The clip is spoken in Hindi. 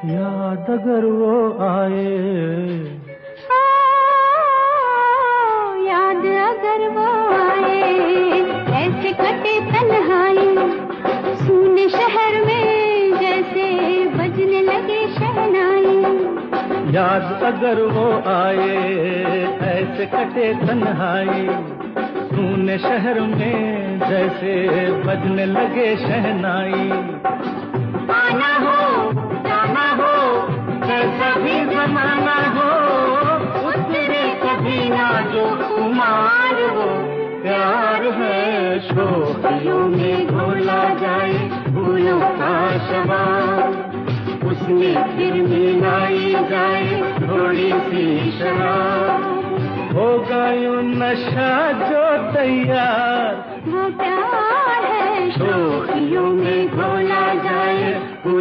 याद अगर वो आए, याद अगर वो आए, ऐसे कटे तन्हाई, सूने शहर में जैसे बजने लगे शहनाई। याद अगर वो आए, ऐसे कटे तन्हाई, सूने शहर में जैसे बजने लगे शहनाई। आना हो जाना हो, जैसा भी जमाना हो, उतरे कभी ना जो कुमार हो। प्यार है शोखियों में घोला जाए फूलों का शबाब, उसमें फिर मिलाई जाए थोड़ी सी शराब। होगा यूं नशा जो तैयार, वो प्यार है शोखियों में घोला जाए फूलों